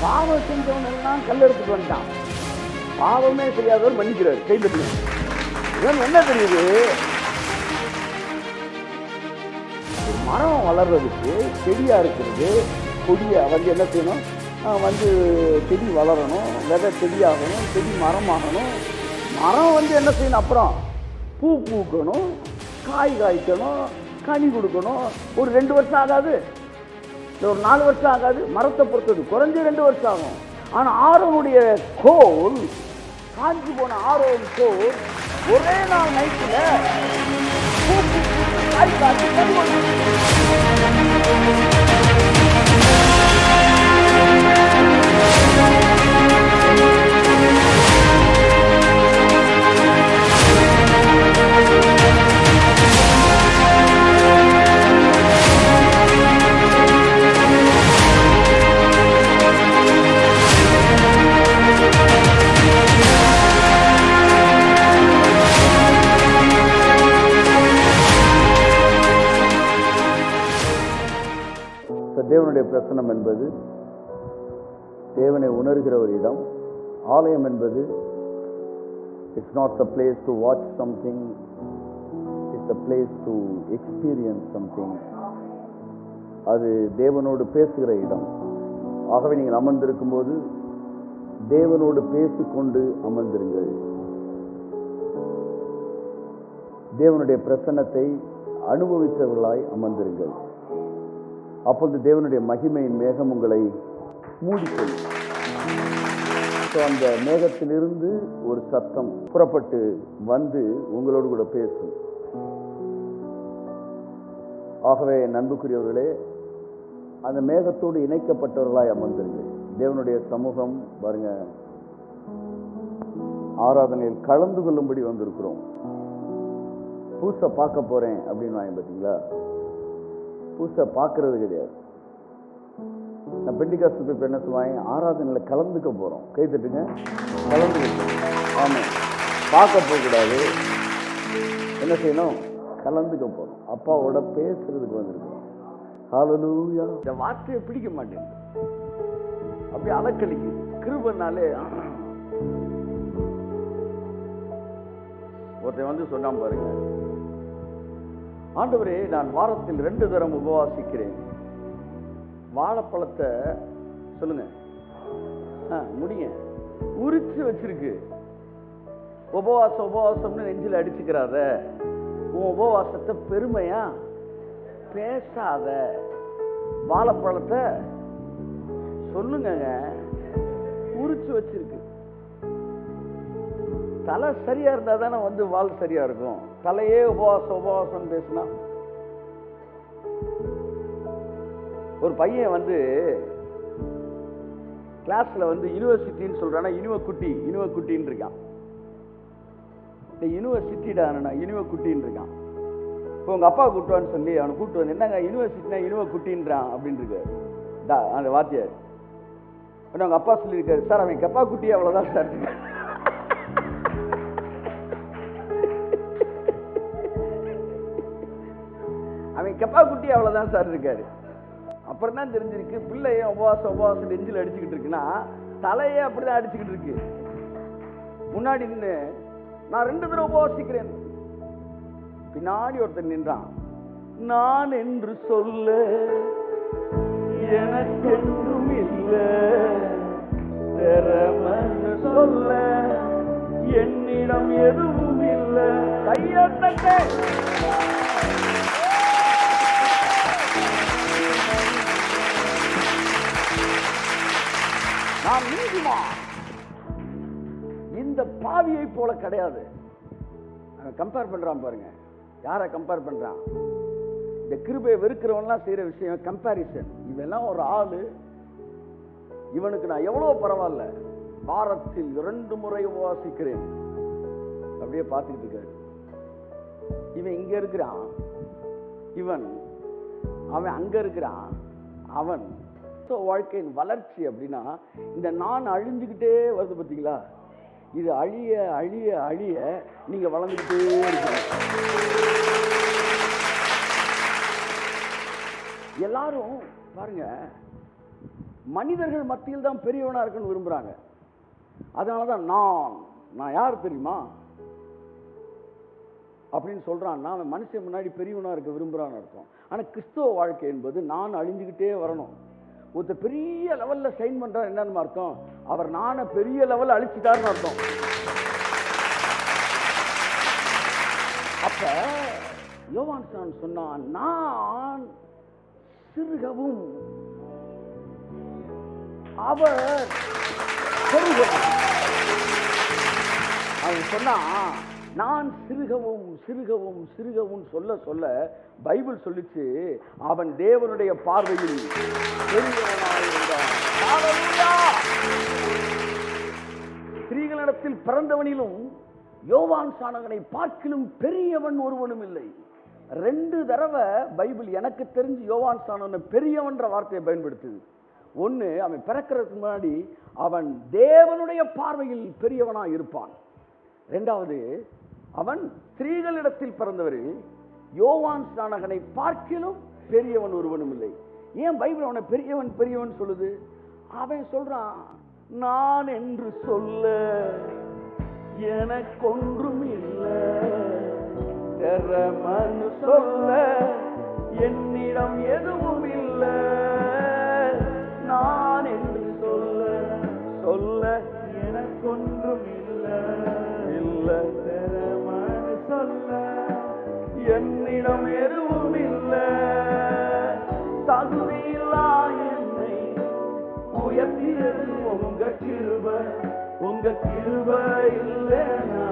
பாவம் செஞ்சவனெல்லாம் கல் எடுத்துட்டு வந்துட்டான். பாவமே தெரியாதவர் மன்னிக்கிறார். கைது இவன் என்ன தெரியுது, மரம் வளர்றதுக்கு செடியா இருக்கிறது, கொடியை வந்து என்ன செய்யணும், வந்து செடி வளரணும், விதை செடியாகணும், செடி மரமாகணும். மரம் வந்து என்ன செய்யணும், அப்புறம் பூ பூக்கணும், காய் காய்க்கணும், கனி கொடுக்கணும். ஒரு 2 வருஷம் ஆகாது, ஒரு 4 வருஷம் ஆகாது. மரத்தை பொறுத்தது குறைஞ்சு 2 வருஷம் ஆகும். ஆனால் ஆரோனுடைய கோல், காஞ்சி போன ஆரோன் கோல் ஒரே நாள் நைட்டில் காய் காய்ச்சி கனி கொடுக்கணும். தேவனுடைய பிரசன்னம் என்பது தேவனை உணர்கிற ஒரு இடம். ஆலயம் என்பது it's not the place to watch something, it's the place to experience something. அது தேவனோடு பேசுகிற இடம். ஆகவே நீங்கள் அமர்ந்திருக்கும் போது தேவனோடு பேசிக்கொண்டு அமர்ந்திருங்கள். தேவனுடைய பிரசன்னத்தை அனுபவித்தவர்களாய் அமர்ந்திருங்கள். அப்பொழுது தேவனுடைய மகிமையின் மேகம் உங்களை மூடிக்கொள்ளும். அந்த மேகத்திலிருந்து ஒரு சத்தம் புறப்பட்டு வந்து உங்களோடு கூட பேசும். ஆகவே அன்புக்குரியவர்களே, அந்த மேகத்தோடு இணைக்கப்பட்டவர்களாய் அமர்ந்திருங்கள். தேவனுடைய சமூகம் பாருங்க, ஆராதனையில் கலந்து கொள்ளும்படி வந்திருக்கிறோம். பூசை பார்க்க போறேன் அப்படின்னு வாங்க பார்த்தீங்களா, பூசை பார்க்கறது கிடையாது. நான் பெண்டிகாஸ்ட் இப்போ என்ன சொல்லுவாங்க, ஆராதனையில் கலந்துக்க போகிறோம். கை தட்டுங்க, கலந்துக்க. ஆமாம், பார்க்க போகக்கூடாது. என்ன செய்யணும், கலந்துக்க போகிறோம். அப்பாவோட பேசுறதுக்கு வந்திருக்கோம். ஹல்லேலூயா. இந்த வார்த்தையை பிடிக்க மாட்டேங்குது, அப்படியே அலக்கழிக்குது. கிருபைனாலே ஒருத்தன் வந்து சொன்னான் பாருங்க, ஆண்டவரே நான் வாரத்தில் 2 தரம் உபவாசிக்கிறேன். வாழைப்பழத்தை சொல்லுங்க, முடிங்க, உரிச்சு வச்சிருக்கு. உபவாசம்னு நெஞ்சில் அடிச்சுக்கிறாத. உன் உபவாசத்தை பெருமையா பேசாத. வாழைப்பழத்தை சொல்லுங்க, உரிச்சு வச்சிருக்கு. தலை சரியா இருந்தா தானே வந்து வால் சரியா இருக்கும். தலையே உபவாசம் பேசினா. ஒரு பையன் வந்து கிளாஸ்ல வந்து யூனிவர்சிட்டின்னு சொல்றானா, யூனிவர்சிட்டின்னு இருக்கான். யூனிவர்சிட்டிடா, யூனிவர்சிட்டின்னு இருக்கான். இப்போ உங்க அப்பா கூட்டுவான்னு சொல்லி அவனை கூப்பிட்டு வந்து, என்னங்க யூனிவர்சிட்டினா யூனிவர்சிட்டின்றான் அப்படின்னு இருக்கு அந்த வாத்தியார். அவங்க அப்பா சொல்லியிருக்காரு, சார் அவன் கப்பா குட்டி அவ்வளவுதான் சார். அவன் கப்பா குட்டி அவ்வளவுதான் சார் இருக்காரு. அப்புறம் தான் தெரிஞ்சிருக்கு, பிள்ளைய உபவாசம் நெஞ்சில் அடிச்சுக்கிட்டு இருக்குன்னா தலையே அப்படிதான் அடிச்சுக்கிட்டு இருக்கு. முன்னாடி நின்று நான் 2 தடவை உபவாசிக்கிறேன். பின்னாடி ஒருத்தர் நின்றான். நான் என்று சொல்ல எனக்கென்றும் இல்லை, திறமன்னு சொல்ல என்னிடம் எதுவும் இல்லை. கையொட்டே நான் நீதிமான், இந்த பாவியை போல கிடையாது. கம்பேர் பண்றான் பாருங்க. யாரை கம்பேர் பண்றான்? இந்த கிருபையை வெறுக்கிறவன்லாம் செய்யற விஷயம் கம்பேரிசன். இவெல்லாம் ஒரு ஆளு, இவனுக்கு நான் எவ்வளவு பரவாயில்ல, வாரத்தில் 2 முறை உபவாசிக்கிறேன். அப்படியே பார்த்துக்கிட்டு இருக்காரு. இவன் இங்க இருக்கிறான், அவன் அங்க இருக்கிறான். அவன் வாழ்க்கையின் வளர்ச்சி அப்படின்னா இந்த நான் அழிஞ்சுக்கிட்டே வருது பார்த்தீங்களா? இது அழிய அழிய அழிய நீங்க வளர்ந்துக்கிட்டே இருக்கீங்க. எல்லாரும் பாருங்க, மனிதர்கள் மத்தியில் தான் பெரியவனா இருக்குன்னு விரும்புறாங்க. அதனாலதான் நான் யார் தெரியுமா அப்படின்னு சொல்றான்னா அவன் மனுஷன் முன்னாடி பெரியவனா இருக்க விரும்புறான்னு அர்த்தம். ஆனா கிறிஸ்தவ வாழ்க்கை என்பது நான் அழிஞ்சுக்கிட்டே வரணும். ஒருத்தர் பெரிய லெவல்ல சைன் பண்றாரு, என்னன்னு அர்த்தம்? அவர் நான பெரிய லெவல்ல அழிச்சிட்டாருன்னு அர்த்தம். அப்ப யோவான் சொன்னான், நான் சிறுகவும் அவர் பெருகவும். அவன் சொன்னான், நான் சிறுகவும் சிறுகவும் சிறுகவும் சொல்ல சொல்ல பைபிள் சொல்லிச்சு, அவன் தேவனுடைய பார்வையில் பெரியவனாயிருந்தான். ஸ்திரீகளிடத்தில் பிறந்தவனிலும் யோவான் சானகனை பார்க்கிலும் பெரியவன் ஒருவனும் இல்லை. 2 தடவை பைபிள் எனக்கு தெரிஞ்சு யோவான் சானகனை பெரியவன்ற வார்த்தையை பயன்படுத்துது. ஒன்று, அவன் பிறக்கிறதுக்கு முன்னாடி அவன் தேவனுடைய பார்வையில் பெரியவனா இருப்பான். 2வது, அவன் ஸ்திரீகளிடத்தில் பிறந்தவரில் யோவான் ஸ்நானகனை பார்க்கிலும் பெரியவன் ஒருவனும் இல்லை. ஏன் பைபிள் அவனை பெரியவன் பெரியவன் சொல்லுது? அவன் சொல்றான், நான் என்று சொல்ல எனக்கொன்றும் இல்லை, சொல்ல என்னிடம் எதுவும் இல்லை. நான் என்று சொல்ல சொல்ல எனக்கொன்றும் இல்லை, இல்லை சொல்ல என்னிடம் எதுவும் இல்லை. தகுதியில்லா என்னை உயர்த்தியது உங்க கிருபை, உங்க கிருபை இல்லைனா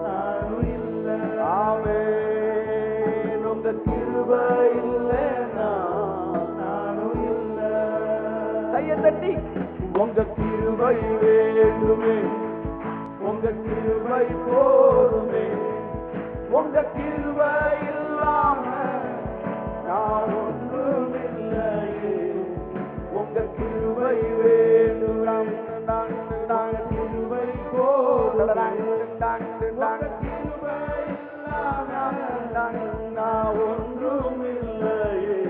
நானும் இல்லை. ஆமென். உங்க கிருபை இல்லைனா நானும் இல்லை. கையை தட்டி, உங்க கிருபை வேண்டுமே, உங்க கிருபை போதுமே, உங்க கிருபை இல்லாம நான் ஒன்றும் இல்லையே. உங்க கிருபை வேண்டும், நாங்க கிருபை போதும், உங்க கிருபை இல்லாம நான் ஒன்றும் இல்லையே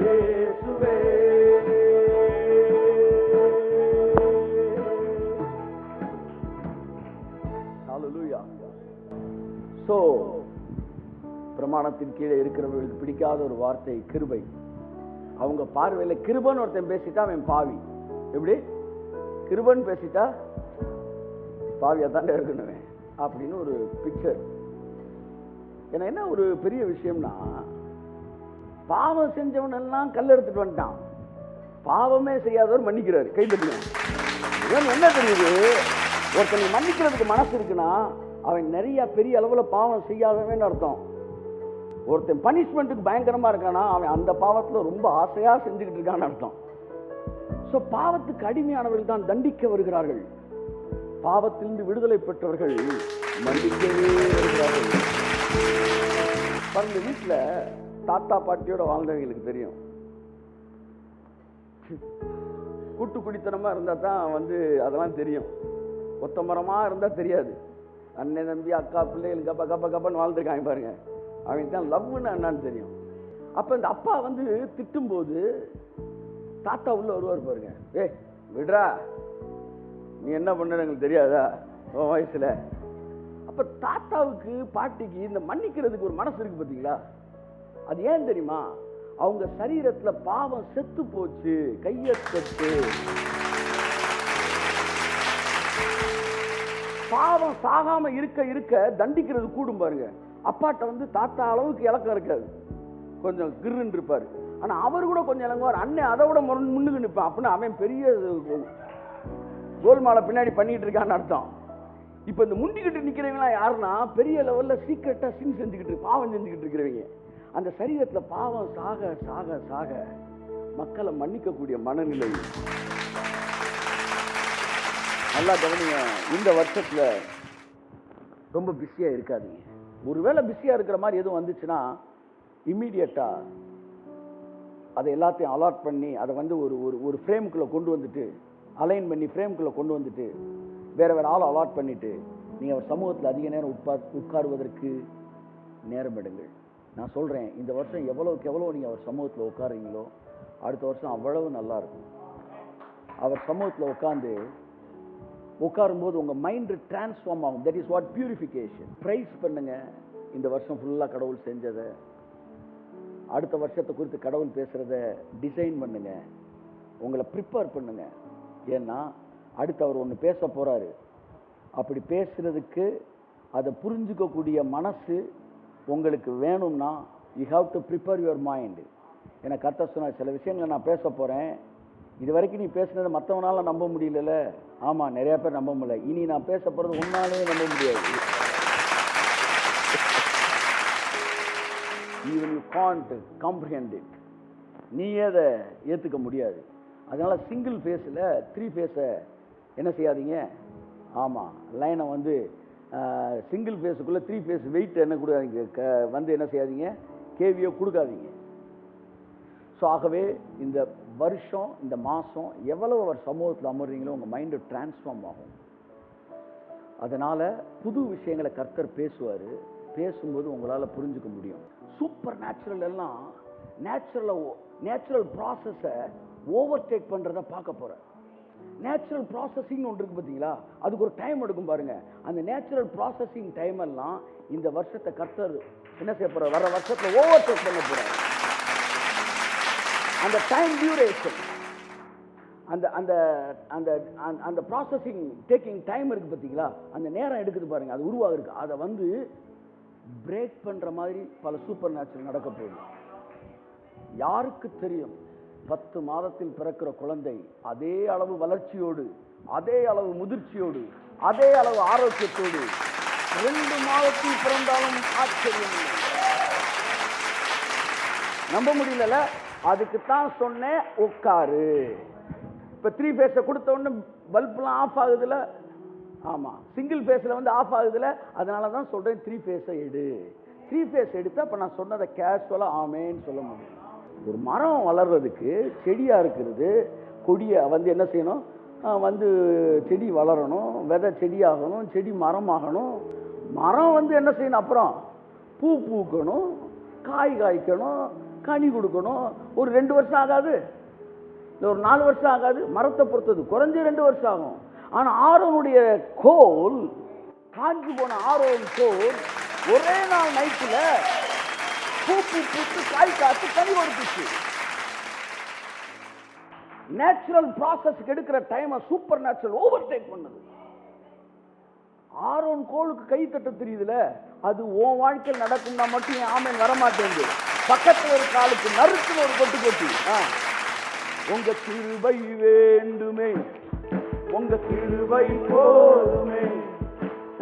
இயேசுவே. சோ பிரமாணத்தின் கீழே இருக்கிறவர்களுக்கு பிடிக்காத ஒரு வார்த்தை கிருபை. அவங்க பார்வையில் கிருபன் ஒருத்தன் பேசிட்டா அவன் பாவி. எப்படி கிருபன் பேசிட்டா பாவியா தாண்டே இருக்கணும் அப்படின்னு ஒரு பிக்சர். ஏன்னா என்ன ஒரு பெரிய விஷயம்னா, பாவம் செஞ்சவன் எல்லாம் கல் எடுத்துட்டு வந்துட்டான், பாவமே செய்யாதவர் மன்னிக்கிறாரு. கை தட்டுங்க. என்ன தெரியுது? ஒருத்தனை மன்னிக்கிறதுக்கு மனசு இருக்குன்னா அவன் நிறைய பெரிய அளவுல பாவம் செய்யாதவன்னு அர்த்தம். ஒருத்தன் பனிஷ்மெண்ட்டுக்கு பயங்கரமா இருக்கானா அவன் அந்த பாவத்துல ரொம்ப ஆசையா செஞ்சுக்கிட்டு இருக்கான்னு அர்த்தம். சோ பாவத்துக்கு அடிமையானவர்கள் தான் தண்டிக்க வருகிறார்கள், பாவத்திலிருந்து விடுதலை பெற்றவர்கள் மன்னிக்கவே வருகிறார்கள். பாருங்க, வீட்டுல தாத்தா பாட்டியோட வாழ்ந்தவங்களுக்கு தெரியும், கூட்டு குடித்தனமா இருந்தா தான் அதெல்லாம் தெரியும். ஒத்த மரமா இருந்தா தெரியாது. அண்ணன் தம்பி அக்கா பிள்ளைகள் கப்ப கப்ப கப்பன்னு வாழ்ந்துருக்காங்க பாருங்க, அவங்களுக்கு தான் லவ்னு என்னன்னு தெரியும். அப்ப இந்த அப்பா திட்டும் போது தாத்தா உள்ள வருவார் பாருங்க, ஏ விடுறா நீ என்ன பண்ண எங்களுக்கு தெரியாதா உன் வயசுல. அப்ப தாத்தாவுக்கு பாட்டிக்கு இந்த மன்னிக்கிறதுக்கு ஒரு மனசு இருக்கு பார்த்தீங்களா? அது ஏன் தெரியுமா? அவங்க சரீரத்துல பாவம் செத்து போச்சு, கையை செத்து பாவம் சாகாம இருக்க இருக்க தண்டிக்கிறது கூடும் பாருங்க. அப்பாட்ட தாத்தா அளவுக்கு இலக்கம் இருக்காது, கொஞ்சம் கிருன்னு இருப்பாரு. ஆனா அவர் கூட கொஞ்சம் இலங்குவார். அண்ணன் அதை விட முன்னுக்கு நிற்பான். அப்படின்னு அவன் பெரிய கோல்மாலை பின்னாடி பண்ணிட்டு இருக்கான்னு அர்த்தம். இப்ப இந்த முண்டிக்கிட்டு நிக்கிறவங்க யாருன்னா பெரிய லெவல்ல சீக்கிரட்டா சின் செஞ்சுக்கிட்டு பாவம் செஞ்சுக்கிட்டு இருக்கிறவங்க. அந்த சரீரத்துல பாவம் சாக சாக சாக மக்களை மன்னிக்கக்கூடிய மனநிலை. நல்லா கவனிங்க, இந்த வருஷத்துல ரொம்ப பிஸியா இருக்காதீங்க. ஒருவேளை பிஸியா இருக்கிற மாதிரி எதுவும் வந்துச்சுன்னா இம்மீடியட்டா அதை எல்லாத்தையும் அலாட் பண்ணி அதை ஒரு ஒரு ஃப்ரேமுக்குள்ள கொண்டு வந்துட்டு அலைன் பண்ணி ஃப்ரேமுக்குள்ள கொண்டு வந்துட்டு வேற வேற ஆள் அலாட் பண்ணிட்டு நீங்க அவர் சமூகத்தில் அதிக நேரம் உட்காருவதற்கு நேரம் எடுங்கள். நான் சொல்றேன், இந்த வருஷம் எவ்வளவுக்கு எவ்வளவு நீங்க அவர் சமூகத்தில் உட்காருங்களோ அடுத்த வருஷம் அவ்வளவு நல்லா இருக்கும். அவர் சமூகத்தில் உட்காரும்போது உங்கள் மைண்டு டிரான்ஸ்ஃபார்ம் ஆகும். That is what purification. Praise பண்ணுங்க இந்த வருஷம் ஃபுல்லாக கடவுள் செஞ்சதை. அடுத்த வருஷத்தை குறித்து கடவுள் பேசுகிறத டிசைன் பண்ணுங்க, உங்களை ப்ரிப்பேர் பண்ணுங்க. ஏன்னா அடுத்து அவர் ஒன்று பேச போகிறாரு. அப்படி பேசுகிறதுக்கு அதை புரிஞ்சுக்கக்கூடிய மனசு உங்களுக்கு வேணும்னா you have to prepare your mind. எனக்கு கர்த்தர் சொன்னார், சில விஷயங்களை நான் பேச போகிறேன், இது வரைக்கும் நீ பேசுனதை மற்றவனால நம்ப முடியல. ஆமாம், நிறையா பேர் நம்ப முடியல. இனி நான் பேச போகிறது உன்னாலே நம்ப முடியாது. Even you can't comprehend it. நீயே அதை ஏற்றுக்க முடியாது. அதனால் சிங்கிள் ஃபேஸில் 3 ஃபேஸை என்ன செய்யாதீங்க. ஆமாம், லைனை வந்து சிங்கிள் ஃபேஸுக்குள்ளே 3 ஃபேஸ் வெயிட் என்ன கொடுக்காதீங்க, என்ன செய்யாதீங்க, கேவியோ கொடுக்காதீங்க. ஸோ ஆகவே இந்த வருஷம், இந்த மாதம் எவ்வளவு அவர் சமூகத்தில் அமர்றீங்களோ உங்கள் மைண்டு டிரான்ஸ்ஃபார்ம் ஆகும். அதனால் புது விஷயங்களை கர்த்தர் பேசுவார். பேசும்போது உங்களால் புரிஞ்சுக்க முடியும். சூப்பர் நேச்சுரல் எல்லாம் நேச்சுரல் ப்ராசஸை ஓவர்டேக் பண்ணுறத பார்க்க போகிறேன். நேச்சுரல் ப்ராசஸிங் ஒன்று இருக்குது பார்த்தீங்களா, அதுக்கு ஒரு டைம் எடுக்கும் பாருங்கள். அந்த நேச்சுரல் ப்ராசஸிங் டைம் எல்லாம் இந்த வருஷத்தை கர்த்தர் என்ன செய்ய போகிறார், வர வருஷத்தில் ஓவர்டேக் பண்ண போகிறார். அந்த டைம் டியூரேஷன், அந்த அந்த அந்த அந்த ப்ராசஸிங் டேக்கிங் டைம் இருக்குது பார்த்தீங்களா, அந்த நேரம் எடுக்குது பாருங்கள், அது உருவாகுது. அதை வந்து பிரேக் பண்ணுற மாதிரி பல சூப்பர் நேச்சுரல் நடக்க போகுது. யாருக்கு தெரியும், 10 மாதத்தில் பிறக்கிற குழந்தை அதே அளவு வளர்ச்சியோடு, அதே அளவு முதிர்ச்சியோடு, அதே அளவு ஆரோக்கியத்தோடு 2 மாதத்தில் பிறந்தாலும் ஆச்சரியம் இல்லை. நம்ப முடியல. அதுக்குத்தான் சொன்னேன் உட்காரு. இப்போ 3 ஃபேஸை கொடுத்த உடனே பல்பெலாம் ஆஃப் ஆகுதுல. ஆமாம், சிங்கிள் ஃபேஸில் வந்து ஆஃப் ஆகுதுல. அதனால தான் சொல்கிறேன் 3 ஃபேஸை எடு. 3 ஃபேஸ் எடுத்தால் இப்போ நான் சொன்னதை கேஷுவலாக ஆமேன்னு சொல்ல முடியும். ஒரு மரம் வளர்றதுக்கு செடியாக இருக்கிறது, கொடியை வந்து என்ன செய்யணும், வந்து செடி வளரணும், விதை செடியாகணும், செடி மரமாகணும். மரம் வந்து என்ன செய்யணும், அப்புறம் பூ பூக்கணும், காய் காய்க்கணும், கனி கொடுக்கணும். ஒரு 2 வருஷம் ஆகாது, இல்லை ஒரு 4 வருஷம் ஆகாது. மரத்தை பொறுத்தது குறைஞ்ச 2 வருஷம் ஆகும். ஆனால் ஆரோனுடைய கோல், காஞ்சி போன ஆரோன் கோல் ஒரே நாள் நைட்டில் பூ பூத்து காய் காத்து கனி கொடுத்துச்சு. நேச்சுரல் ப்ராசஸ்க்கு எடுக்கிற டைமை சூப்பர் நேச்சுரல் ஓவர்டேக் பண்ணுது. ஆரோன் கோளுக்கு கை தட்ட தெரியுதுல, அது உன் வாழ்க்கையில் நடக்கும்னா மட்டும் என் ஆமேன் வரமாட்டேங்குது. பக்கத்தில் ஒரு காலுக்கு நறுக்குன்னு ஒரு கொட்டு கொட்டி, உங்க கிருபை வேண்டுமே, உங்க கிருபை போதுமே,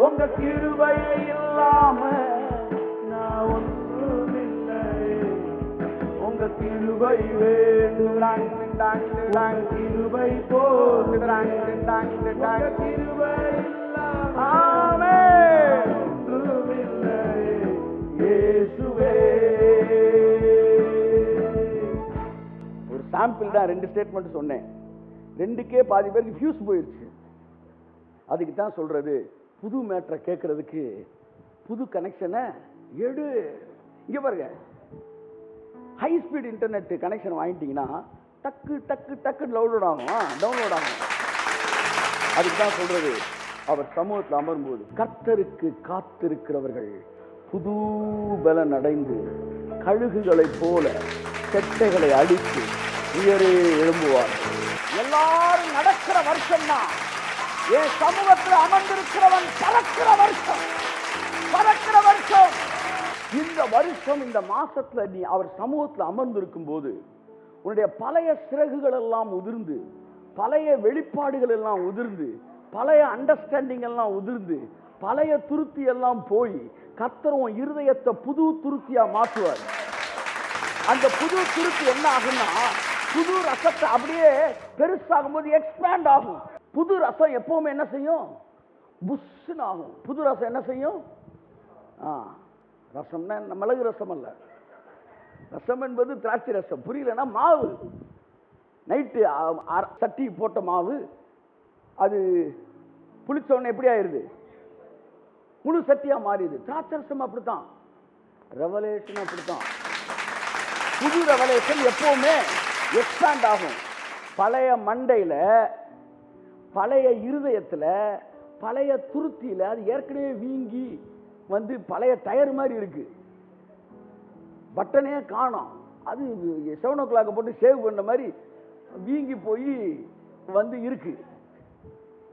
உங்க கிருபை இல்லாம நான் ஒன்றுமில்லை, உங்க கிருபை வேண்டும், கிருபை போதும், கிருபை இல்லாம ஒன்றுமில்லை இயேசுவே. ஒரு சாம்பிள் தான், 2 ஸ்டேட்மெண்ட் சொன்னேன். 2க்கே பாதி பேருக்கு ஃபியூஸ் போயிடுச்சு. அதுக்கு தான் சொல்றது, புது மேட்டரை கேட்கறதுக்கு புது கனெக்ஷனை எடு. இங்க பாருங்க, ஹை ஸ்பீட் இன்டர்நெட் கனெக்ஷன் வாங்கிட்டீங்கன்னா டக்கு டக்கு டக்கு டவுன்லோட் ஆகும். அதுக்கு தான் சொல்றது, அவர் சமூகத்தில் அமரும்போது கர்த்தருக்கு காத்திருக்கிறவர்கள் புது பலன் அடைந்து கழுகுகளை போல செட்டைகளை அடித்து உயரே எழும்புவார். எல்லாரும் நடக்கிற வருஷம் தான் என் சமூகத்தில் அமர்ந்திருக்கிறவன் பறக்கிற வருஷம். இந்த வருஷம், இந்த மாசத்துல நீ அவர் சமூகத்தில் அமர்ந்திருக்கும் போது உன்னுடைய பழைய சிறகுகள் எல்லாம் உதிர்ந்து, பழைய வெளிப்பாடுகள் எல்லாம் உதிர்ந்து, பழைய அண்டர்ஸ்டாண்டிங் எல்லாம் உதிர்ந்து, பழைய துருத்தி எல்லாம் போய் கர்த்தர் உன் இருதயத்தை புது துருத்தியா மாற்றுவார். அந்த புது துருத்தி என்ன ஆகும்னா, புது ரசத்தை அப்படியே பெருசாகும் போது எக்ஸ்பேண்ட் ஆகும். புது ரசம் எப்பவுமே என்ன செய்யும், புஷ்ஷுன்னு ஆகும். புது ரசம் என்ன செய்யும், ரசம்னா மிளகு ரசம் அல்ல, ரசம் என்பது திராட்சை ரசம். புரியலன்னா மாவு, நைட்டு சட்டி போட்ட மாவு அது புளிச்ச உடனே எப்படி ஆயிருது, முழு சட்டியா மாறிடுது. திராட்சை ரசம் அப்படித்தான், ரெவலேஷன் அப்படித்தான். புது ரெவலேஷன் எப்பவுமே எக்ஸ்பேண்ட் ஆகும். பழைய மண்டையில, பழைய இருதயத்துல, பழைய துருத்தியில அது ஏற்கனவே வீங்கி வந்து பழைய டயர் மாதிரி இருக்கு, பட்டனே காணோம். அது 7 o'clock போட்டு சேவ் பண்ண மாதிரி வீங்கி போய் வந்து இருக்கு.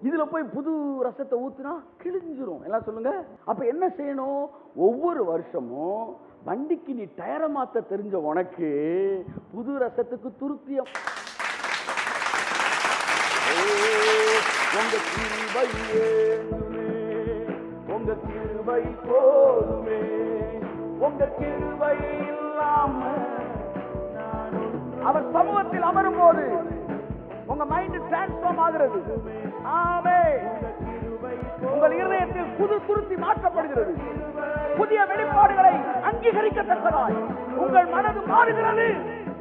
இதுல போய் புது ரசத்தை ஊத்துனா கிழிஞ்சிரும். எல்லாம் சொல்லுங்க. அப்ப என்ன செய்யணும்? ஒவ்வொரு வருஷமும் வண்டிக்கு நீ டயரை மாத்த தெரிஞ்ச உனக்கு புது ரசத்துக்கு துருத்தியம். உங்க கிருபை வேண்டுமே, உங்க கிருபை போதுமே, உங்க கிருபை இல்லாம அவர் சமூகத்தில் அமரும் போது உங்க மைண்ட் டிரான்ஸ்ஃபார்ம் ஆகிறது. ஆமென். உங்கள் இருதயத்தில் புது துருத்தி மாற்றப்படுகிறது. புதிய வெளிப்பாடுகளை அங்கீகரிக்கத்தக்கதாய் உங்கள் மனது மாறுகிறது.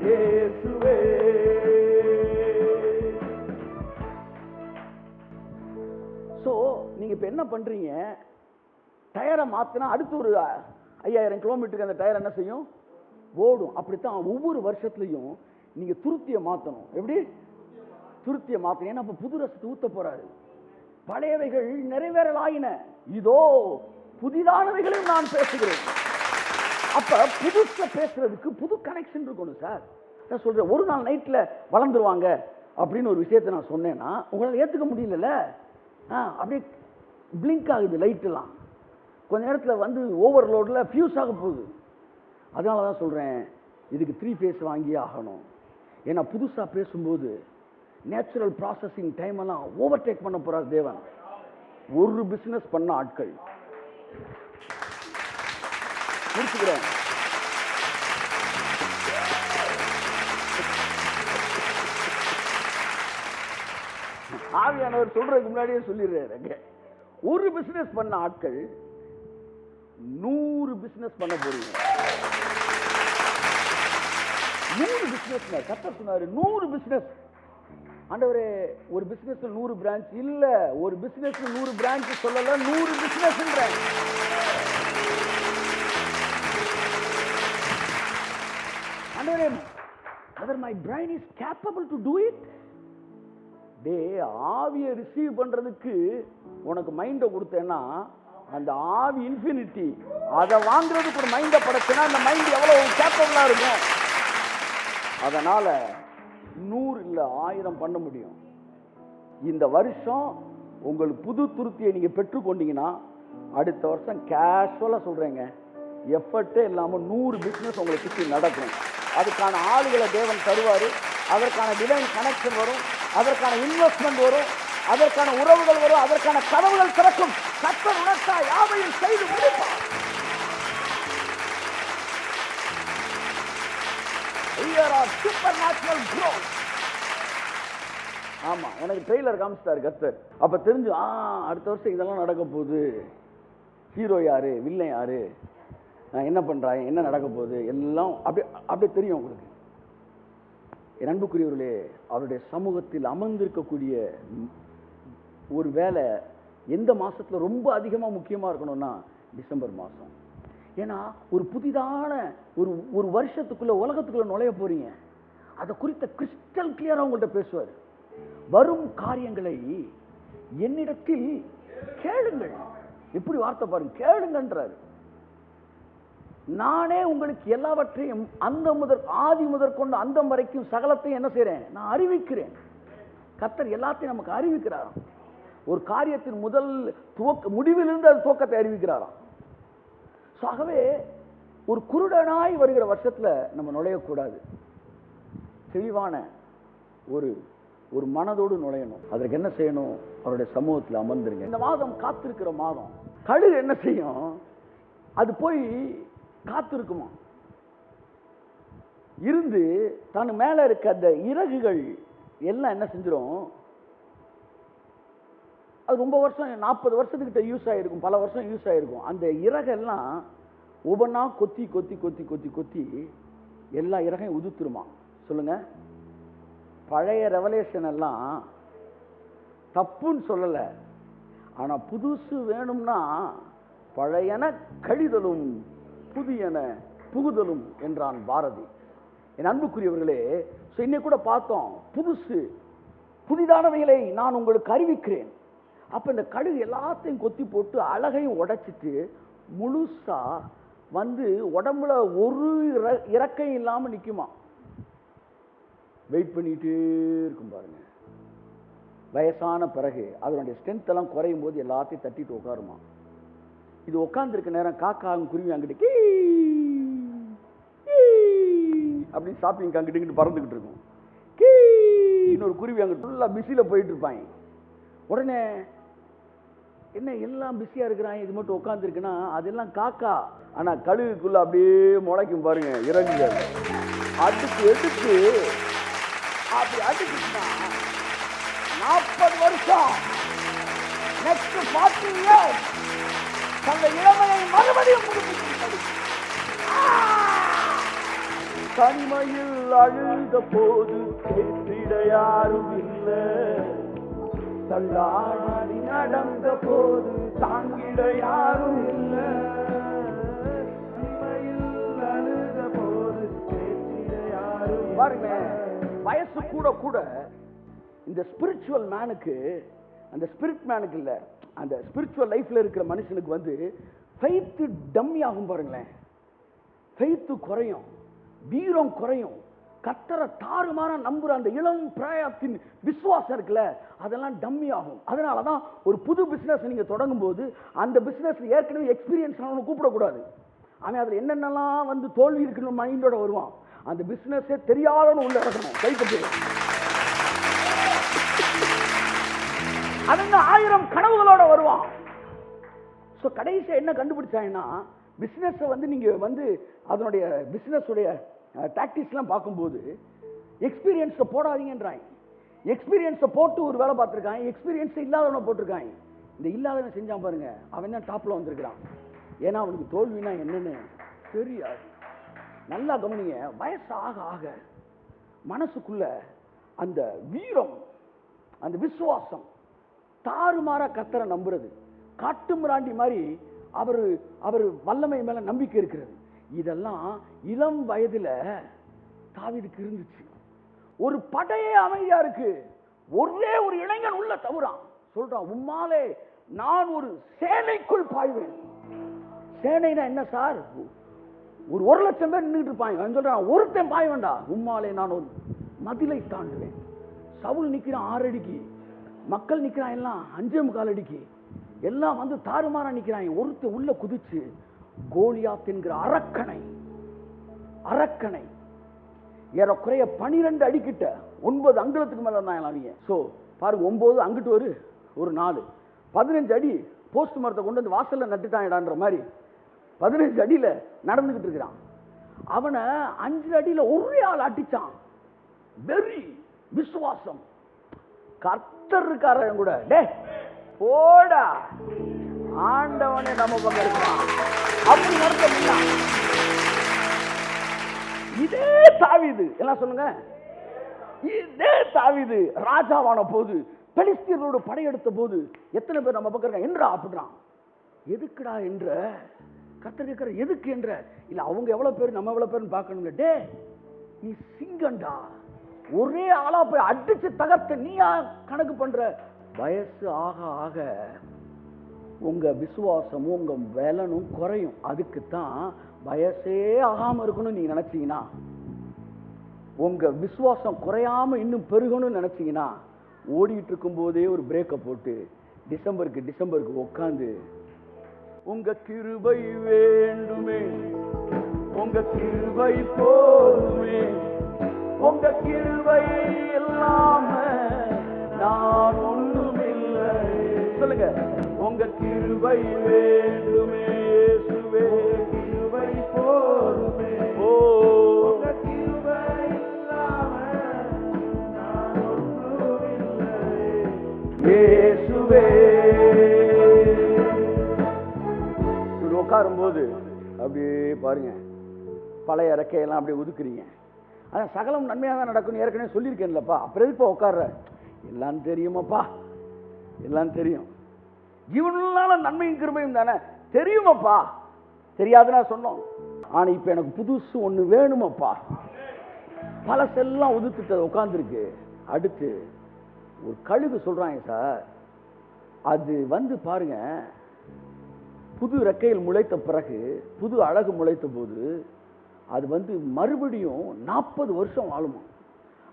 இயேசுவே. சோ நீங்க இப்ப என்ன பண்றீங்க? டயரை மாத்தினா அடுத்து ஒரு 5000 கிலோமீட்டருக்கு அந்த டயர் என்ன செய்யும்? ஓடும். அப்படித்தான் ஒவ்வொரு வருஷத்துலயும் நீங்க துருத்தியை மாத்தணும். எப்படி துருத்தியை மாத்தணும்? ஏன்னா அப்ப புது ரசத்தை ஊத்த போறாரு. பழையவைகள் நிறைவேறல் ஆயின, இதோ புதிதானவைகளையும் நான் பேசுகிறேன். அப்ப புதுசா பேசுறதுக்கு புது கனெக்ஷன் இருக்கணும் சார். நான் சொல்றேன், ஒரு நாள் நைட்ல வளர்ந்துருவாங்க அப்படின்னு ஒரு விஷயத்தை நான் சொன்னேன்னா உங்களால் ஏத்துக்க முடியல. அப்படியே பிளிங்க் ஆகுது லைட் எல்லாம், கொஞ்ச நேரத்தில் வந்து ஓவர்லோட்ல ஃபியூஸ் ஆக போகுது. அதனால தான் சொல்றேன், இதுக்கு 3 phase வாங்கியே ஆகணும். ஏன்னா புதுசா பேசும்போது நேச்சுரல் ப்ராசஸிங் டைம் எல்லாம் ஓவர்டேக் பண்ண போறார் தேவன். ஒரு பிசினஸ் பண்ண ஆட்கள் முடிச்சுக்கிறேன். ஆவியானவர் சொல்றதுக்கு முன்னாடியே சொல்லிடுறாரு, ஒரு பிசினஸ் பண்ண ஆட்கள் 100 பிசினஸ் பண்ண போறீங்க. 100 பிசினஸ். கர்த்தர் சொன்னாரு 100 பிசினஸ். ஆண்டவரே, ஒரு பிசினஸ் 100 பிரான்ச் இல்ல, ஒரு பிசினஸ் 100 பிரான்ச் சொல்லல, 100 பிசினஸ். ஆண்டவரே, whether my brain is capable to do it. டே, ஆவியை ரிசீவ் பண்றதுக்கு உனக்கு மைண்டை கொடுத்தேன்னா அந்த ஆவி இன்ஃபினிட்டி, அதை வாங்குறதுக்கு ஒரு மைண்டை படைச்சேன்னா அந்த மைண்ட் எவ்வளவு கேப்பபிளா இருக்கும். அதனால 100 இல்ல 1000 பண்ண முடியும். இந்த வருஷம் உங்களுக்கு புது துருத்தியை நீங்க பெற்றுக்கொண்டீங்கன்னா அடுத்த வருஷம் கேஷுவலா சொல்றேங்க, எஃபர்ட்டே இல்லாம 100 பிசினஸ் உங்களை சுற்றி நடக்கும். அதுக்கான ஆளுகளை தேவன் தருவாரு, அதற்கான டிவைன் கனெக்ஷன் வரும், அதற்கான இன்வெஸ்ட்மெண்ட் வரும், அதற்கான உறவுகள் வரும், அதற்கான கதவுகள் திறக்கும். கர்த்தர் உணர்த்தா யாவையும் செய்து முடிப்பார். supernatural growth. ஆமா, எனக்கு ட்ரெய்லர் காமிச்சிட்டாரு கர்த்தர். அப்ப தெரிஞ்சு அடுத்த வருஷம் இதெல்லாம் நடக்க போகுது. ஹீரோ யாரு, வில்லன் யாரு, என்ன பண்றாங்க, என்ன நடக்க போகுது, எல்லாம் அப்படியே தெரியும் உங்களுக்கு. என் அன்புக்குரியவர்களே, அவருடைய சமூகத்தில் அமர்ந்திருக்கக்கூடிய ஒரு வேலை எந்த மாசத்துல ரொம்ப அதிகமா முக்கியமா இருக்கணும்னா டிசம்பர் மாசம். ஏன்னா ஒரு புதிதான ஒரு வருஷத்துக்குள்ள உலகத்துக்குள்ள நுழைய போறீங்க. அதை குறித்த கிறிஸ்டல் கிளியரா உங்கள்கிட்ட பேசுவார். வரும் காரியங்களை என்னிடத்தில் கேளுங்கள். எப்படி வார்த்தை பாருங்க, கேளுங்கன்றாரு. நானே உங்களுக்கு எல்லாவற்றையும் ஆதி முதற்கொண்டு அந்தம் வரைக்கும் சகலத்தையும் என்ன செய்றேன், நான் அறிவிக்கிறேன். கர்த்தர் எல்லாத்தையும் நமக்கு அறிவிக்கிறாராம். ஒரு காரியத்தின் முதல் முடிவிலிருந்து அது துவக்கத்தை அறிவிக்கிறாராம். ஆகவே ஒரு குருடனாய் வருகிற வருஷத்துல நம்ம நுழையக்கூடாது. தெளிவான ஒரு மனதோடு நுழையணும். அதற்கு என்ன செய்யணும்? அவருடைய சமூகத்தில் அமர்ந்துருங்க. இந்த மாதம் காத்திருக்கிற மாதம். கழுகு என்ன செய்யும்? அது போய் காத்திருக்குமா, இருந்து தான் மேல இருக்க அந்த இறகுகள் எல்லாம் என்ன செஞ்சிடும், அது ரொம்ப வருஷம் 40 வருஷத்துக்கிட்ட யூஸ் ஆகிருக்கும், பல வருஷம் யூஸ் ஆகிருக்கும். அந்த இறகெல்லாம் ஒவ்வொன்றா கொத்தி கொத்தி கொத்தி கொத்தி கொத்தி எல்லா இறகையும் உதுத்துருமா. சொல்லுங்க, பழைய ரெவலேஷன் எல்லாம் தப்புன்னு சொல்லலை, ஆனால் புதுசு வேணும்னா பழையன கழிதலும் புதியன புகுதலும் என்றான் பாரதி. என் அன்புக்குரியவர்களே, இன்னைக்கு கூட பார்த்தோம், புதிதானவைகளை நான் உங்களுக்கு அறிவிக்கிறேன். அப்ப இந்த கழுகு எல்லாத்தையும் கொத்தி போட்டு அழகையும் உடைச்சிட்டு முழுசா வந்து உடம்புல ஒரு இறக்கையும் இல்லாம நிக்குமா. வெயிட் பண்ணிட்டே இருக்கும் பாருங்க. வயசான பிறகு அதனுடைய ஸ்ட்ரென்த் எல்லாம் குறையும் போது எல்லாத்தையும் தட்டிட்டு உட்காருமா. இது உட்கார்ந்துருக்க நேரம் காக்காவும் குருவி அங்கிட்டு அப்படின்னு ஷாப்பிங் அங்கிட்டு பறந்துகிட்டு இருக்கும். இன்னொரு குருவி அங்கிட்டு ஃபுல்லா பிஸியில போயிட்டு இருப்பாங்க. உடனே என்ன எல்லாம் பிஸியா இருக்கிறாங்க, இது மட்டும் உட்காந்துருக்குன்னா அதெல்லாம் காக்கா. ஆனா கழுகுக்குள்ள அப்படியே முளைக்கும் பாருங்க இறங்குங்க. அடுத்து எடுத்து அப்படி அடுத்துச்சுன்னா 40 வருஷம் நெக்ஸ்ட் 40 இயர்ஸ் அந்த இளமையை மறுபடியும் தனிமையில் அழுத போது கேட்டிட யாரும் இல்லை, தள்ளாடி நடந்த போது தாங்கிட யாரும் இல்லை, தனிமையில் அழுத போது கேட்டிட யாரும். பாருங்க, வயசு கூட கூட இந்த ஸ்பிரிச்சுவல் மேனுக்கு, அந்த ஸ்பிரிட் மேனுக்கு இல்ல, அந்த ஸ்பிரிச்சுவல் லைஃப்ல இருக்கிற மனுஷனுக்கு வந்து ஃபெய்த் டம்மி ஆகும். பாருங்களேன், ஃபெய்த் குறையும், வீரம் குறையும், கர்த்தரை தாறுமாற நம்புற அந்த இளம் பிராயத்தின் விசுவாசம் இருக்குல்ல, அதெல்லாம் டம்மி ஆகும். அதனாலதான் ஒரு புது பிசினஸ் நீங்க தொடங்கும் போது அந்த பிசினஸ் ஏற்கனவே எக்ஸ்பீரியன்ஸ் கூப்பிடக்கூடாது. அவன் அதுல என்னென்னலாம் வந்து தோல்வி இருக்குன்னு மைண்டோட வருவான். அந்த பிசினஸே தெரியாதவனு உள்ள இறக்கணும், கைப்பற்றி. அதுங்க 1000 கனவுகளோட வருவான். ஸோ கடைசியா என்ன கண்டுபிடிச்சாங்கன்னா, பிசினஸ் வந்து நீங்க வந்து அதனுடைய பிசினஸ் உடைய டாக்டிக்ஸ் எல்லாம் பார்க்கும்போது எக்ஸ்பீரியன்ஸ் போடாதீங்கன்றாங்க. எக்ஸ்பீரியன்ஸ் போட்டு ஒரு வேலை பார்த்துருக்காங்க, எக்ஸ்பீரியன்ஸ் இல்லாதவனை போட்டிருக்காங்க. இந்த இல்லாதவன் செஞ்சான் பாருங்க, அவன் தான் டாப்ல வந்திருக்கிறான். ஏன்னா அவனுக்கு தோல்வினா என்னன்னு தெரியாது. நல்லா கவனிங்க, வயசு ஆக ஆக மனசுக்குள்ள அந்த வீரம், அந்த விசுவாசம், தாறுமாற கர்த்தரை நம்புறது, காட்டு மிராண்டி மாதிரி அவர் வல்லமை மேல நம்பிக்கை இருக்கிறது, இதெல்லாம் இளம் வயதுல தாவீதுக்கு இருந்துச்சு. ஒரு படையே அமைதியா இருக்கு, ஒரே ஒரு இளைஞன் உள்ள தவறான், சொல்றான், உம்மாலே நான் ஒரு சேனைக்குள் பாய்வேன். சேனைனா என்ன சார்? ஒரு 1,00,000 பேர் நின்றுட்டு இருப்பாங்க. சொல்றான், ஒருத்தன் பாய வேண்டாம், உம்மாலே நான் ஒரு மதிலை தாண்டுவேன். சவுல் நிக்கிறான் 6 அடிக்கு, மக்கள் நிக்கிறான் எல்லாம் 5.25 அடிக்கு, எல்லாம் வந்து தாறுமாறா நிக்கிறாங்க. ஒருத்தன் உள்ள குதிச்சு கோலியாத் என்கிற அரக்கனை ஏறக்குறைய 12 அடிக்கிட்ட 9 அங்குலத்துக்கு மேல இருந்தாங்க. சோ பாருங்க, 9 அங்கிட்டு ஒரு 4 15 அடி போஸ்ட் மரத்தை கொண்டு வந்து வாசல்ல நட்டுட்டாங்கடான்ற மாதிரி 15 அடியில நடந்துகிட்டு இருக்கிறான். அவனை 5 அடியில ஒரே ஆள் அடிச்சான். வெறி, விசுவாசம். கர்த்தர் இருக்கார கூட, டே போடா ஆண்டவனே நம்ம பக்கம் இருக்கான் அப்படி நடத்த. இதே தாவீது எல்லாம் சொல்லுங்க, இதே தாவீது ராஜாவான போது, பெலிஸ்தியர்களோடு படையெடுத்த போது எத்தனை பேர் நம்ம பக்கம் இருக்கான் என்றா அப்படின்றான். எதுக்குடா என்ற கர்த்தர் கேட்கிற, எதுக்கு என்ற இல்ல, அவங்க எவ்வளவு பேர் நம்ம எவ்வளவு பேர் பார்க்கணும்ல. டே நீ சிங்கண்டா, ஒரே ஆளா போய் அடிச்சு தகர்த்த நீயா கணக்கு பண்ற. வயசு ஆக ஆக உங்க விசுவாசமும் உங்க பலனும் குறையும். அதுக்குத்தான் வயசே ஆகாம இருக்கணும்னு நீங்க நினைச்சீங்கன்னா, உங்க விசுவாசம் குறையாம இன்னும் பெருகணும்னு நினைச்சீங்கன்னா, ஓடிட்டு இருக்கும் போதே ஒரு பிரேக்கை போட்டு டிசம்பருக்கு உட்காந்து, உங்க கிருபை வேண்டுமே, உங்க கிருபை போதுமே, உங்க கிருபை இல்லாம நான் ஒண்ணுமில்லை. சொல்லுங்க, உங்க கிருபை வேண்டுமே இயேசுவே, கிருபை போதுமே, ஓ உங்க கிருபை இல்லாம நான் ஒண்ணுமில்லை இயேசுவே. உட்காரும் போது அப்படியே பாருங்க, பழைய இறக்கையெல்லாம் அப்படியே ஒதுக்குறீங்க. அதான் சகலம் நன்மையாக தான் நடக்கும் ஏற்கனவே சொல்லியிருக்கேன்லப்பா, அப்புறம் எதுப்பா உட்கார்ற? எல்லாம் தெரியுமாப்பா, எல்லாம் தெரியும். ஜீவனால நன்மையும் கிருபையும் தானே தெரியுமாப்பா, தெரியாதுன்னா சொன்னோம். ஆனா இப்ப எனக்கு புதுசு ஒண்ணு வேணுமாப்பா. பழசெல்லாம் உதுத்துட்டு உட்காந்துருக்கு. அடுத்து ஒரு கழுகு சொல்றாங்க சார், அது வந்து பாருங்க, புது ரெக்கையில் முளைத்த பிறகு புது அழகு முளைத்த போது அது வந்து மறுபடியும் 40 வருஷம் வாழுமா.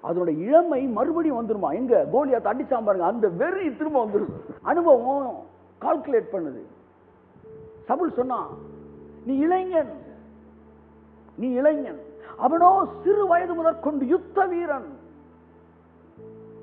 அதோட இளமை மறுபடியும் வந்துருமா. எங்க கோலியாத் அடிச்சான் பாருங்க, அந்த வெறி திரும்ப வந்துருது. அனுபவம் கால்குலேட் பண்ணுது. சவுல் சொன்னான், நீ இளைஞன், நீ இளைஞன். அவனோ சிறு வயது முதற்கொண்டு யுத்த வீரன்.